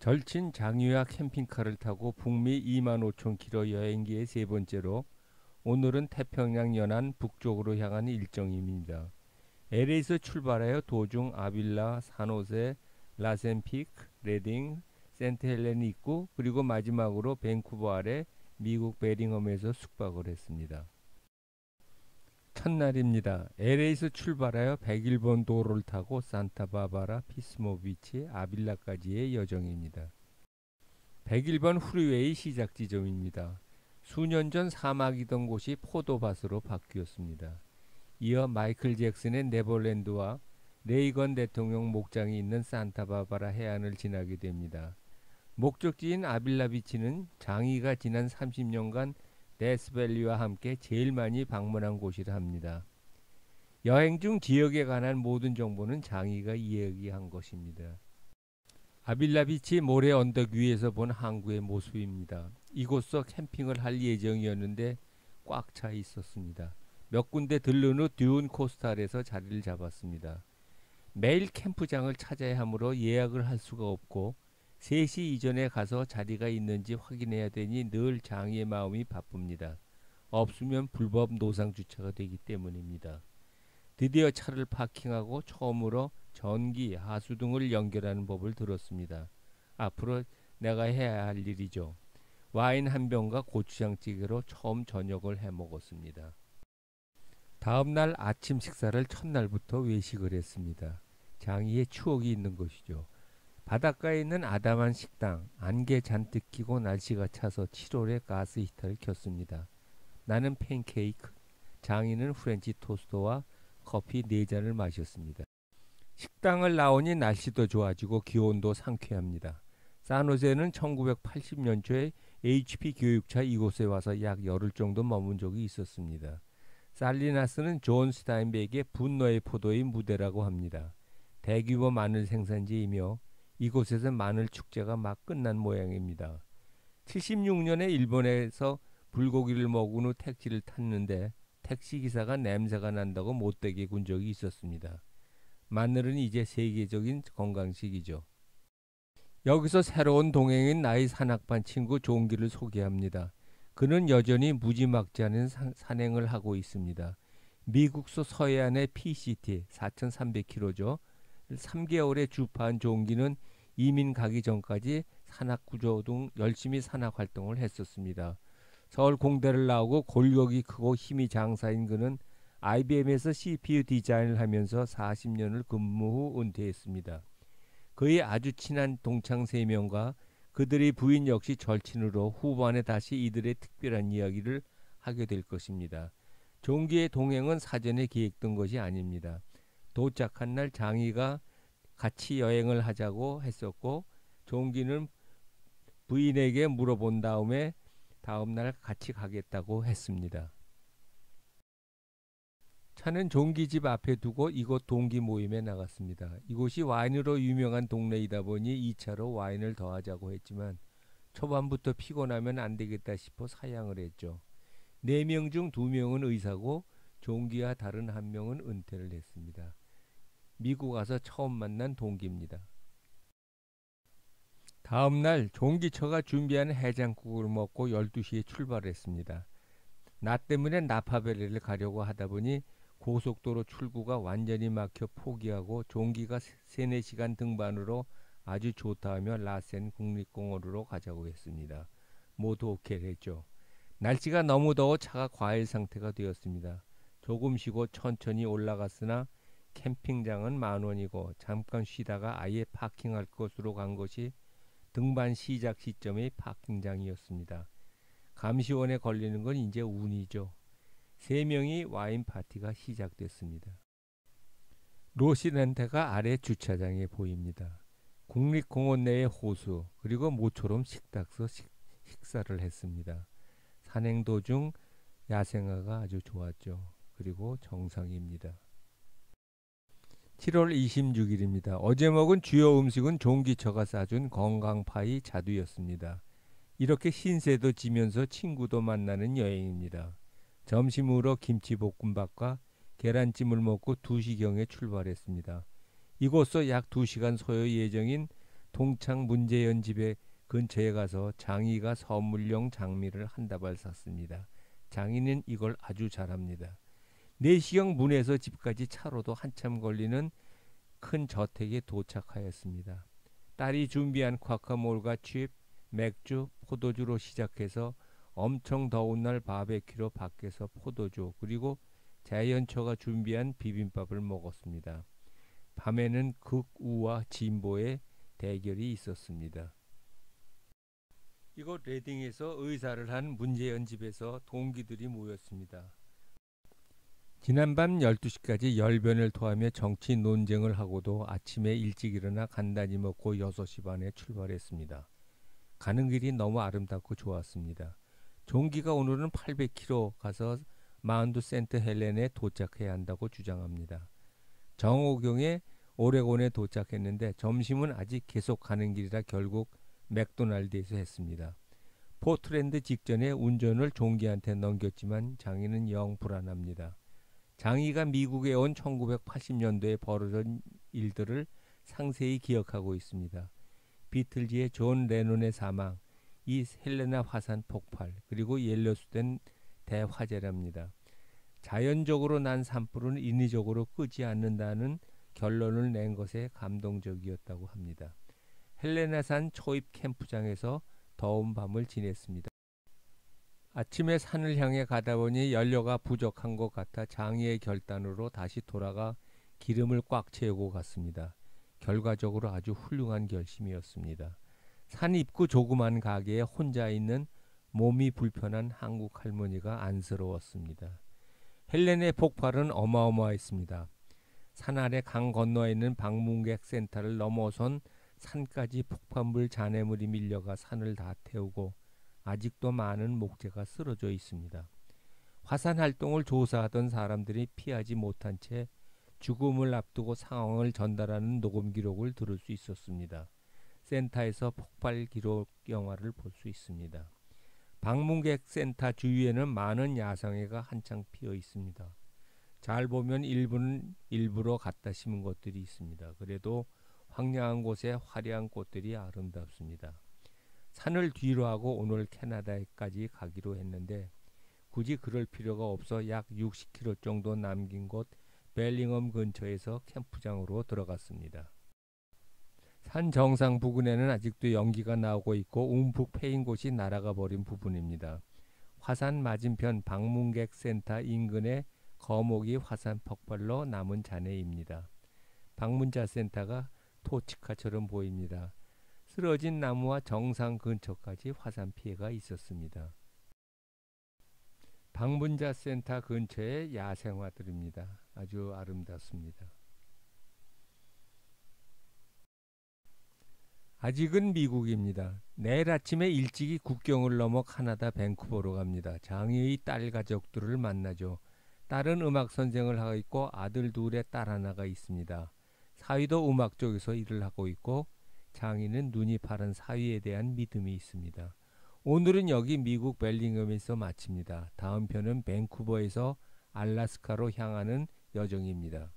절친 장유야 캠핑카를 타고 북미 25,000km 여행기의 세 번째로 오늘은 태평양 연안 북쪽으로 향하는 일정입니다. LA에서 출발하여 도중 아빌라, 산호세, 라센피크, 레딩, 센트헬렌 입구 그리고 마지막으로 밴쿠버 아래 미국 베링엄에서 숙박을 했습니다. 첫날입니다. LA에서 출발하여 101번 도로를 타고 산타바바라, 피스모비치, 아빌라까지의 여정입니다. 101번 프리웨이 시작 지점입니다. 수년 전 사막이던 곳이 포도밭으로 바뀌었습니다. 이어 마이클 잭슨의 네버랜드와 레이건 대통령 목장이 있는 산타바바라 해안을 지나게 됩니다. 목적지인 아빌라 비치는 장이가 지난 30년간 데스밸리와 함께 제일 많이 방문한 곳이라 합니다. 여행 중 지역에 관한 모든 정보는 장이가 이야기한 것입니다. 아빌라 비치 모래 언덕 위에서 본 항구의 모습입니다. 이곳서 캠핑을 할 예정이었는데 꽉 차 있었습니다. 몇 군데 들른 후 듀운 코스탈에서 자리를 잡았습니다. 매일 캠프장을 찾아야 하므로 예약을 할 수가 없고 3시 이전에 가서 자리가 있는지 확인해야 되니 늘 장의의 마음이 바쁩니다. 없으면 불법 노상 주차가 되기 때문입니다. 드디어 차를 파킹하고 처음으로 전기, 하수 등을 연결하는 법을 들었습니다. 앞으로 내가 해야 할 일이죠. 와인 한 병과 고추장찌개로 처음 저녁을 해 먹었습니다. 다음날 아침 식사를 첫날부터 외식을 했습니다. 장의의 추억이 있는 것이죠. 바닷가에 있는 아담한 식당, 안개 잔뜩 끼고 날씨가 차서 7월에 가스 히터를 켰습니다. 나는 팬케이크, 장인은 프렌치 토스트와 커피 4잔을 마셨습니다. 식당을 나오니 날씨도 좋아지고 기온도 상쾌합니다. 산호세는 1980년 초에 HP 교육차 이곳에 와서 약 열흘 정도 머문 적이 있었습니다. 살리나스는 존 스타인백의 분노의 포도의 무대라고 합니다. 대규모 마늘 생산지이며 이곳에서 마늘 축제가 막 끝난 모양입니다. 76년에 일본에서 불고기를 먹은 후 택시를 탔는데 택시기사가 냄새가 난다고 못되게 군 적이 있었습니다. 마늘은 이제 세계적인 건강식이죠. 여기서 새로운 동행인 나의 산악반 친구 종기를 소개합니다. 그는 여전히 무지막지 않은 산행을 하고 있습니다. 미국서 서해안의 PCT 4,300km죠. 3개월의 주파한 종기는 이민 가기 전까지 산악구조 등 열심히 산악활동을 했었습니다. 서울 공대를 나오고 골격이 크고 힘이 장사인 그는 IBM에서 CPU 디자인을 하면서 40년을 근무 후 은퇴했습니다. 그의 아주 친한 동창 3명과 그들의 부인 역시 절친으로 후반에 다시 이들의 특별한 이야기를 하게 될 것입니다. 종기의 동행은 사전에 계획된 것이 아닙니다. 도착한 날 장이가 같이 여행을 하자고 했었고 종기는 부인에게 물어본 다음에 다음날 같이 가겠다고 했습니다. 차는 종기 집 앞에 두고 이곳 동기 모임에 나갔습니다. 이곳이 와인으로 유명한 동네이다 보니 2차로 와인을 더하자고 했지만 초반부터 피곤하면 안 되겠다 싶어 사양을 했죠. 4명 중 2명은 의사고 종기와 다른 1명은 은퇴를 했습니다. 미국 와서 처음 만난 동기입니다. 다음날 종기처가 준비한 해장국을 먹고 12시에 출발했습니다. 나 때문에 나파밸리를 가려고 하다 보니 고속도로 출구가 완전히 막혀 포기하고 종기가 3-4시간 등반으로 아주 좋다 하며 라센 국립공원으로 가자고 했습니다. 모두 오케이 했죠. 날씨가 너무 더워 차가 과일 상태가 되었습니다. 조금 쉬고 천천히 올라갔으나 캠핑장은 10,000원이고 잠깐 쉬다가 아예 파킹할 곳으로 간 것이 등반 시작 시점의 파킹장이었습니다. 감시원에 걸리는 건 이제 운이죠. 3명이 와인 파티가 시작됐습니다. 로시렌테가 아래 주차장에 보입니다. 국립공원 내의 호수 그리고 모처럼 식탁서 식사를 했습니다. 산행 도중 야생화가 아주 좋았죠. 그리고 정상입니다. 7월 26일입니다. 어제 먹은 주요 음식은 종기처가 싸준 건강파이 자두였습니다. 이렇게 신세도 지면서 친구도 만나는 여행입니다. 점심으로 김치볶음밥과 계란찜을 먹고 2시경에 출발했습니다. 이곳서 약 2시간 소요 예정인 동창 문재현 집에 근처에 가서 장이가 선물용 장미를 한 다발 샀습니다. 장이는 이걸 아주 잘합니다. 4시경 문에서 집까지 차로도 한참 걸리는 큰 저택에 도착하였습니다. 딸이 준비한 쿼카몰과 칩, 맥주, 포도주로 시작해서 엄청 더운 날 바베큐로 밖에서 포도주 그리고 자이언처가 준비한 비빔밥을 먹었습니다. 밤에는 극우와 진보의 대결이 있었습니다. 이곳 레딩에서 의사를 한 문재현 집에서 동기들이 모였습니다. 지난밤 12시까지 열변을 토하며 정치 논쟁을 하고도 아침에 일찍 일어나 간단히 먹고 6시 반에 출발했습니다. 가는 길이 너무 아름답고 좋았습니다. 종기가 오늘은 800km 가서 마운트 센트 헬렌에 도착해야 한다고 주장합니다. 정오경에 오레곤에 도착했는데 점심은 아직 계속 가는 길이라 결국 맥도날드에서 했습니다. 포트랜드 직전에 운전을 종기한테 넘겼지만 장이는 영 불안합니다. 장이가 미국에 온 1980년도에 벌어진 일들을 상세히 기억하고 있습니다. 비틀즈의 존 레논의 사망, 이 헬레나 화산 폭발, 그리고 옐로스톤 대화재랍니다. 자연적으로 난 산불은 인위적으로 끄지 않는다는 결론을 낸 것에 감동적이었다고 합니다. 헬레나산 초입 캠프장에서 더운 밤을 지냈습니다. 아침에 산을 향해 가다 보니 연료가 부족한 것 같아 장이의 결단으로 다시 돌아가 기름을 꽉 채우고 갔습니다. 결과적으로 아주 훌륭한 결심이었습니다. 산 입구 조그만 가게에 혼자 있는 몸이 불편한 한국 할머니가 안쓰러웠습니다. 헬렌의 폭발은 어마어마했습니다. 산 아래 강 건너에 있는 방문객 센터를 넘어선 산까지 폭발물 잔해물이 밀려가 산을 다 태우고 아직도 많은 목재가 쓰러져 있습니다. 화산 활동을 조사하던 사람들이 피하지 못한 채 죽음을 앞두고 상황을 전달하는 녹음 기록을 들을 수 있었습니다. 센터에서 폭발 기록 영화를 볼 수 있습니다. 방문객 센터 주위에는 많은 야생화가 한창 피어 있습니다. 잘 보면 일부는 일부러 갖다 심은 것들이 있습니다. 그래도 황량한 곳에 화려한 꽃들이 아름답습니다. 산을 뒤로 하고 오늘 캐나다까지 가기로 했는데 굳이 그럴 필요가 없어 약 60km 정도 남긴 곳 벨링엄 근처에서 캠프장으로 들어갔습니다. 산 정상 부근에는 아직도 연기가 나오고 있고 움푹 패인 곳이 날아가 버린 부분입니다. 화산 맞은편 방문객 센터 인근의 거목이 화산 폭발로 남은 잔해입니다. 방문자 센터가 토치카처럼 보입니다. 쓰러진 나무와 정상 근처까지 화산 피해가 있었습니다. 방문자 센터 근처의 야생화들입니다. 아주 아름답습니다. 아직은 미국입니다. 내일 아침에 일찍이 국경을 넘어 카나다 밴쿠버로 갑니다. 장이의 딸 가족들을 만나죠. 딸은 음악 선생을 하고 있고 아들 둘에 딸 하나가 있습니다. 사위도 음악 쪽에서 일을 하고 있고 장이는 눈이 파란 사위에 대한 믿음이 있습니다. 오늘은 여기 미국 벨링엄에서 마칩니다. 다음 편은 밴쿠버에서 알래스카로 향하는 여정입니다.